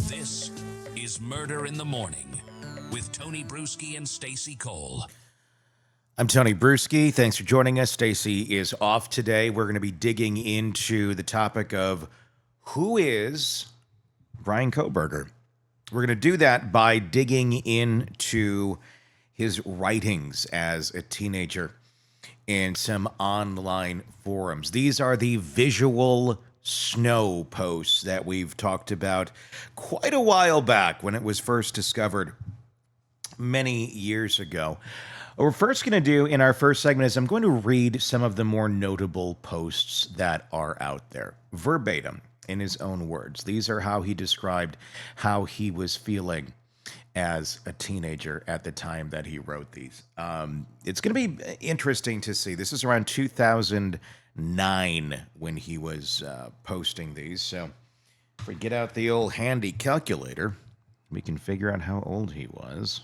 This is Murder in the Morning with Tony Bruschi and Stacey Cole. I'm Tony Bruschi. Thanks for joining us. Stacey is off today. We're going to be digging into the topic of who is Bryan Kohberger. We're going to do that by digging into his writings as a teenager in some online forums. These are the visual snow posts that we've talked about quite a while back when it was first discovered many years ago. What we're first going to do in our first segment is I'm going to read some of the more notable posts that are out there, verbatim, in his own words. These are how he described how he was feeling as a teenager at the time that he wrote these. It's going to be interesting to see. This is around 2009 when he was posting these. So if we get out the old handy calculator, we can figure out how old he was.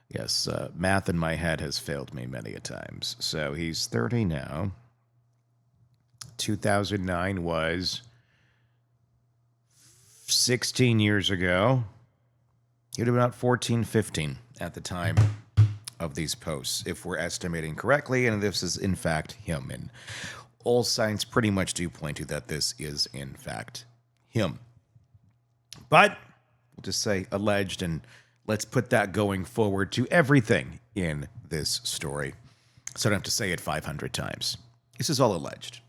Yes, math in my head has failed me many a times. So he's 30 now. 2009 was 16 years ago. He would have been about 14, 15 at the time of these posts, if we're estimating correctly, and this is, in fact, him. And all signs pretty much do point to that this is, in fact, him. But we'll just say alleged, and let's put that going forward to everything in this story, so I don't have to say it 500 times. This is all alleged,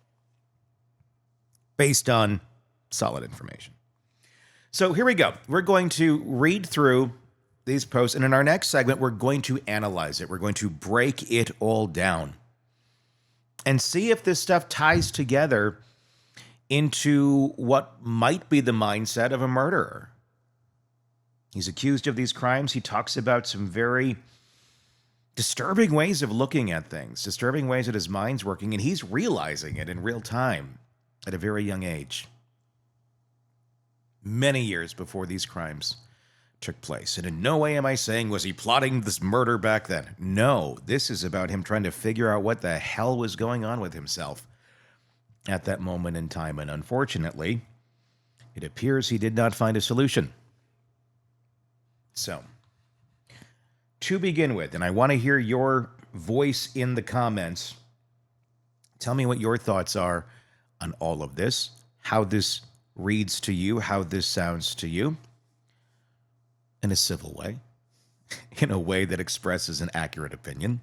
based on solid information. So here we go. We're going to read through these posts, and in our next segment, we're going to analyze it. We're going to break it all down and see if this stuff ties together into what might be the mindset of a murderer. He's accused of these crimes. He talks about some very disturbing ways of looking at things, disturbing ways that his mind's working, and he's realizing it in real time at a very young age. Many years before these crimes took place. And in no way am I saying, was he plotting this murder back then? No, this is about him trying to figure out what the hell was going on with himself at that moment in time. And unfortunately, it appears he did not find a solution. So, to begin with, and I want to hear your voice in the comments. Tell me what your thoughts are on all of this, how this reads to you, how this sounds to you, in a civil way, in a way that expresses an accurate opinion,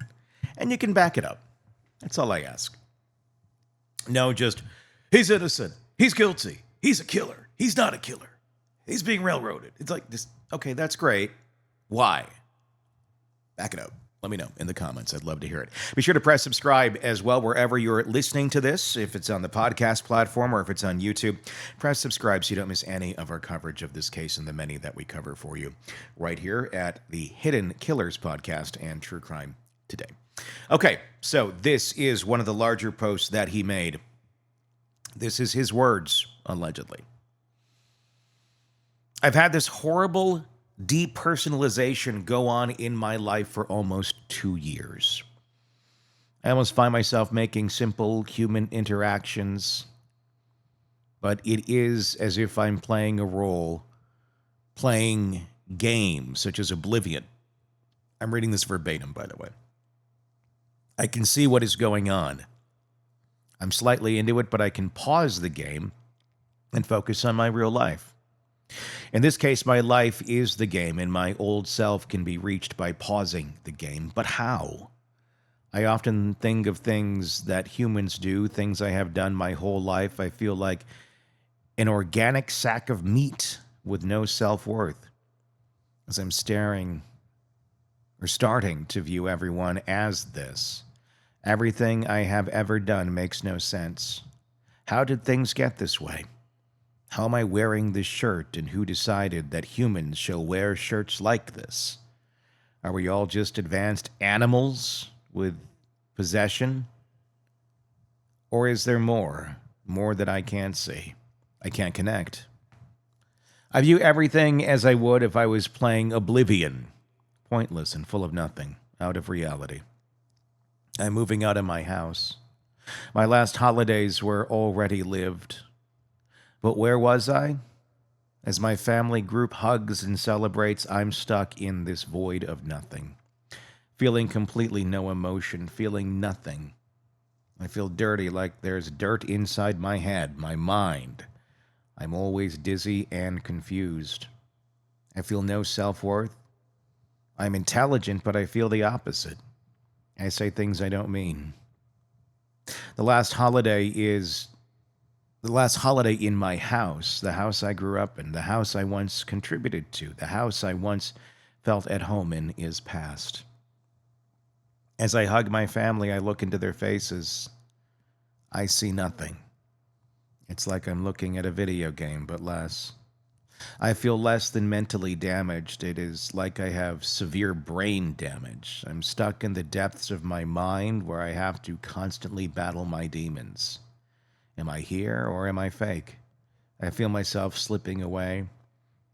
and you can back it up. That's all I ask. No, just, he's innocent, he's guilty, he's a killer, he's not a killer, he's being railroaded. It's like this. Okay, that's great. Why? Back it up. Let me know in the comments. I'd love to hear it. Be sure to press subscribe as well wherever you're listening to this. If it's on the podcast platform or if it's on YouTube, press subscribe so you don't miss any of our coverage of this case and the many that we cover for you right here at the Hidden Killers Podcast and True Crime Today. Okay, so this is one of the larger posts that he made. This is his words, allegedly. I've had this horrible depersonalization go on in my life for almost 2 years. I almost find myself making simple human interactions, but it is as if I'm playing a role, playing games such as Oblivion. I'm reading this verbatim, by the way. I can see what is going on. I'm slightly into it, but I can pause the game and focus on my real life. In this case, my life is the game, and my old self can be reached by pausing the game. But how? I often think of things that humans do, things I have done my whole life. I feel like an organic sack of meat with no self-worth, as I'm starting to view everyone as this. Everything I have ever done makes no sense. How did things get this way? How am I wearing this shirt, and who decided that humans shall wear shirts like this? Are we all just advanced animals with possession? Or is there more that I can't see? I can't connect. I view everything as I would if I was playing Oblivion, pointless and full of nothing, out of reality. I'm moving out of my house. My last holidays were already lived. But where was I? As my family group hugs and celebrates, I'm stuck in this void of nothing, feeling completely no emotion, feeling nothing. I feel dirty, like there's dirt inside my head, my mind. I'm always dizzy and confused. I feel no self-worth. I'm intelligent, but I feel the opposite. I say things I don't mean. The last holiday in my house, the house I grew up in, the house I once contributed to, the house I once felt at home in, is past. As I hug my family, I look into their faces. I see nothing. It's like I'm looking at a video game, but less. I feel less than mentally damaged. It is like I have severe brain damage. I'm stuck in the depths of my mind where I have to constantly battle my demons. Am I here or am I fake? I feel myself slipping away.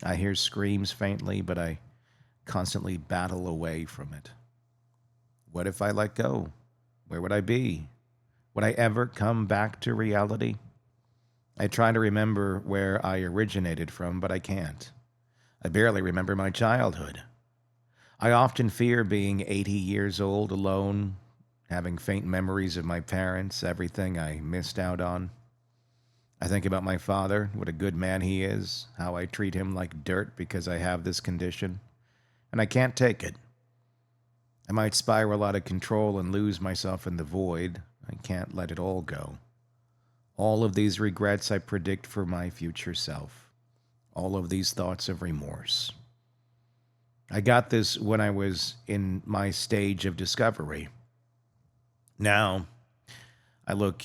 I hear screams faintly, but I constantly battle away from it. What if I let go? Where would I be? Would I ever come back to reality? I try to remember where I originated from, but I can't. I barely remember my childhood. I often fear being 80 years old, alone, having faint memories of my parents, everything I missed out on. I think about my father, what a good man he is, how I treat him like dirt because I have this condition, and I can't take it. I might spiral out of control and lose myself in the void. I can't let it all go. All of these regrets I predict for my future self. All of these thoughts of remorse. I got this when I was in my stage of discovery. Now, I look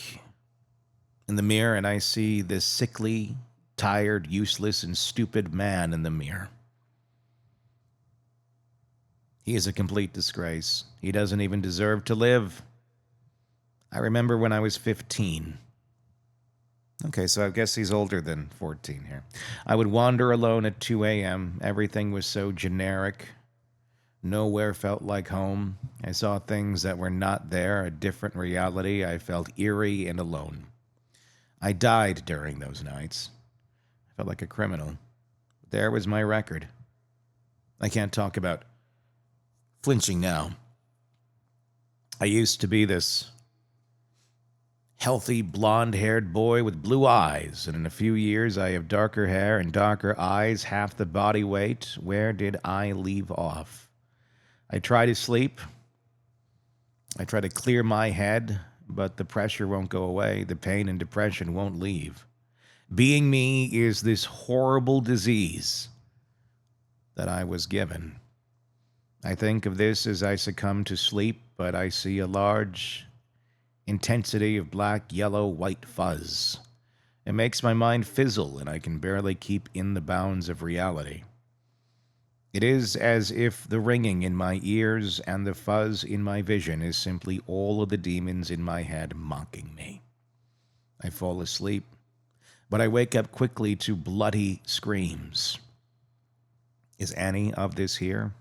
in the mirror and I see this sickly, tired, useless, and stupid man in the mirror. He is a complete disgrace. He doesn't even deserve to live. I remember when I was 15. Okay, so I guess he's older than 14 here. I would wander alone at 2 a.m. Everything was so generic. Nowhere felt like home. I saw things that were not there, a different reality. I felt eerie and alone. I died during those nights. I felt like a criminal. There was my record. I can't talk about flinching now. I used to be this healthy, blonde-haired boy with blue eyes, and in a few years I have darker hair and darker eyes, half the body weight. Where did I leave off? I try to sleep. I try to clear my head, but the pressure won't go away. The pain and depression won't leave. Being me is this horrible disease that I was given. I think of this as I succumb to sleep, but I see a large intensity of black, yellow, white fuzz. It makes my mind fizzle, and I can barely keep in the bounds of reality. It is as if the ringing in my ears and the fuzz in my vision is simply all of the demons in my head mocking me. I fall asleep, but I wake up quickly to bloody screams. Is any of this here?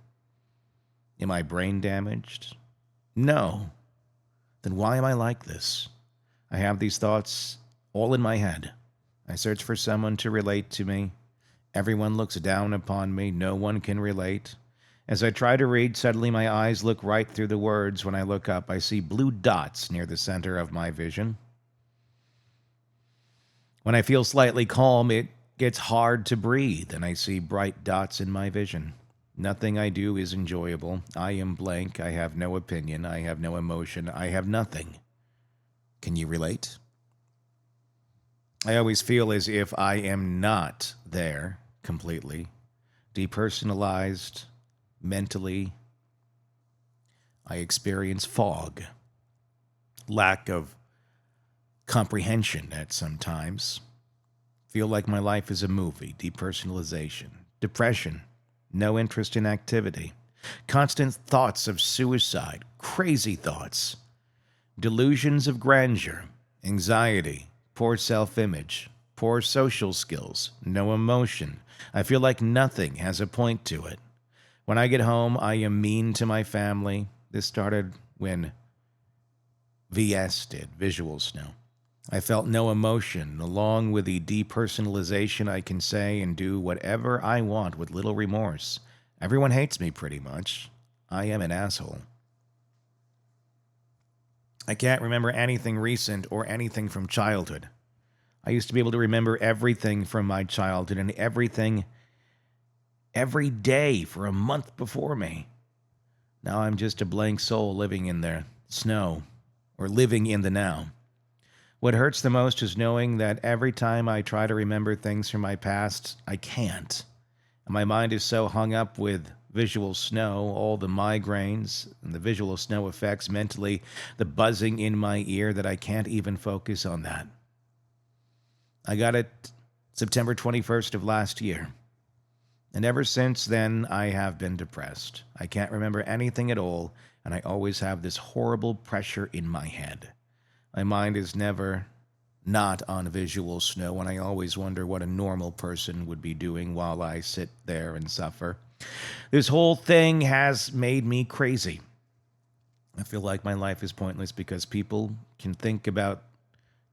Am I brain damaged? No. Then why am I like this? I have these thoughts all in my head. I search for someone to relate to me. Everyone looks down upon me. No one can relate. As I try to read, suddenly my eyes look right through the words. When I look up, I see blue dots near the center of my vision. When I feel slightly calm, it gets hard to breathe, and I see bright dots in my vision. Nothing I do is enjoyable. I am blank. I have no opinion. I have no emotion. I have nothing. Can you relate? I always feel as if I am not there completely. Depersonalized, mentally. I experience fog. Lack of comprehension at some times. Feel like my life is a movie. Depersonalization. Depression. No interest in activity. Constant thoughts of suicide. Crazy thoughts. Delusions of grandeur. Anxiety. Poor self-image. Poor social skills. No emotion. I feel like nothing has a point to it. When I get home, I am mean to my family. This started when VS did, visuals now. I felt no emotion. Along with the depersonalization, I can say and do whatever I want with little remorse. Everyone hates me pretty much. I am an asshole. I can't remember anything recent or anything from childhood. I used to be able to remember everything from my childhood and everything every day for a month before me. Now I'm just a blank soul living in the snow or living in the now. What hurts the most is knowing that every time I try to remember things from my past, I can't. And my mind is so hung up with visual snow, all the migraines and the visual snow effects mentally, the buzzing in my ear, that I can't even focus on that. I got it September 21st of last year. And ever since then, I have been depressed. I can't remember anything at all, and I always have this horrible pressure in my head. My mind is never not on visual snow, and I always wonder what a normal person would be doing while I sit there and suffer. This whole thing has made me crazy. I feel like my life is pointless because people can think about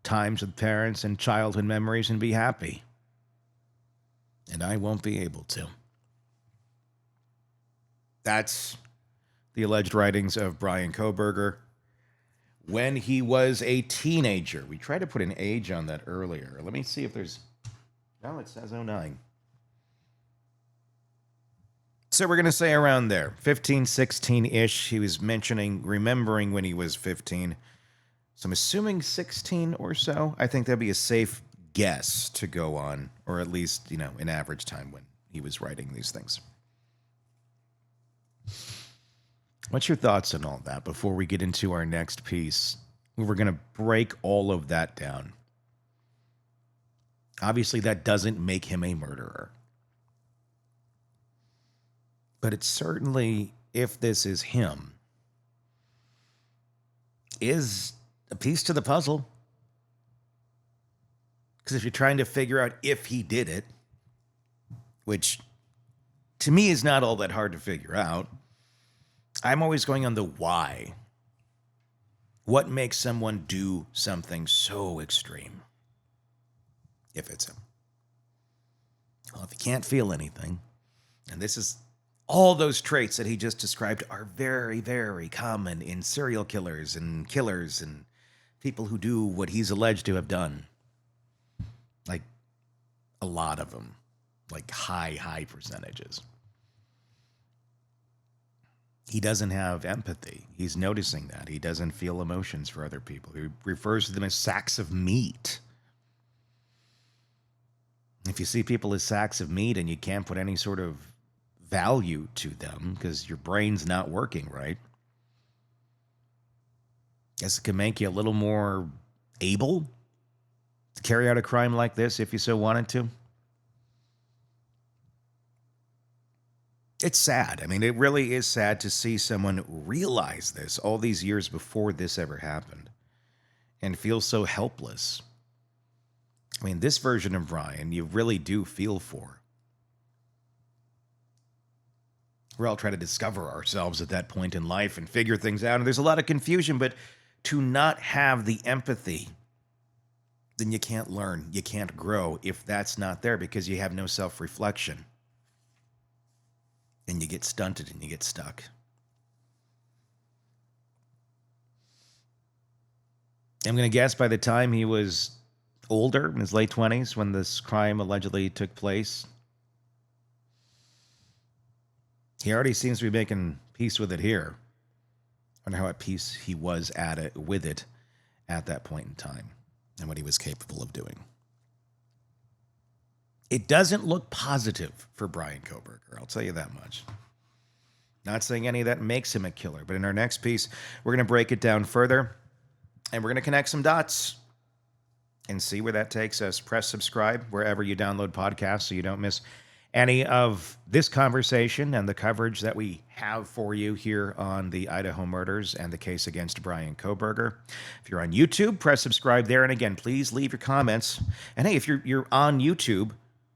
times with parents and childhood memories and be happy. And I won't be able to. That's the alleged writings of Bryan Kohberger when he was a teenager. We tried to put an age on that earlier. Let me see if there's... No, it says 09. So we're going to say around there. 15, 16-ish. He was remembering when he was 15. So I'm assuming 16 or so. I think that'd be a safe guess to go on, or at least, an average time when he was writing these things. What's your thoughts on all that before we get into our next piece? We're going to break all of that down. Obviously, that doesn't make him a murderer. But it's certainly, if this is him, is a piece to the puzzle. Because if you're trying to figure out if he did it, which to me is not all that hard to figure out, I'm always going on the why. What makes someone do something so extreme? If it's him. Well, if you can't feel anything, and this is all those traits that he just described are very, very common in serial killers and people who do what he's alleged to have done. Like, a lot of them. Like, high percentages. He doesn't have empathy. He's noticing that. He doesn't feel emotions for other people. He refers to them as sacks of meat. If you see people as sacks of meat and you can't put any sort of value to them because your brain's not working right, guess it can make you a little more able to carry out a crime like this if you so wanted to. It's sad. I mean, it really is sad to see someone realize this all these years before this ever happened and feel so helpless. I mean, this version of Bryan, you really do feel for. We're all trying to discover ourselves at that point in life and figure things out. And there's a lot of confusion, but to not have the empathy, then you can't learn, you can't grow if that's not there because you have no self-reflection. And you get stunted and you get stuck. I'm going to guess by the time he was older, in his late 20s, when this crime allegedly took place, he already seems to be making peace with it here. I wonder how at peace he was with it at that point in time and what he was capable of doing. It doesn't look positive for Bryan Kohberger, I'll tell you that much. Not saying any of that makes him a killer, but in our next piece, we're going to break it down further, and we're going to connect some dots and see where that takes us. Press subscribe wherever you download podcasts so you don't miss any of this conversation and the coverage that we have for you here on the Idaho murders and the case against Bryan Kohberger. If you're on YouTube, press subscribe there. And again, please leave your comments. And hey, if you're on YouTube,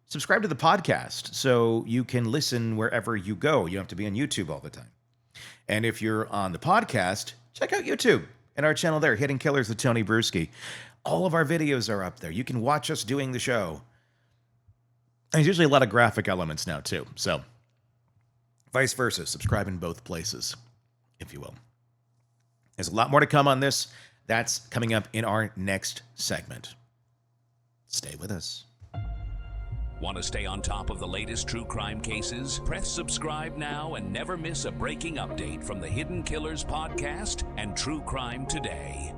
subscribe to the podcast so you can listen wherever you go. You don't have to be on YouTube all the time. And if you're on the podcast, check out YouTube and our channel there, Hidden Killers with Tony Bruschi. All of our videos are up there. You can watch us doing the show. And there's usually a lot of graphic elements now, too. So, vice versa. Subscribe in both places, if you will. There's a lot more to come on this. That's coming up in our next segment. Stay with us. Want to stay on top of the latest true crime cases? Press subscribe now and never miss a breaking update from the Hidden Killers podcast and True Crime Today.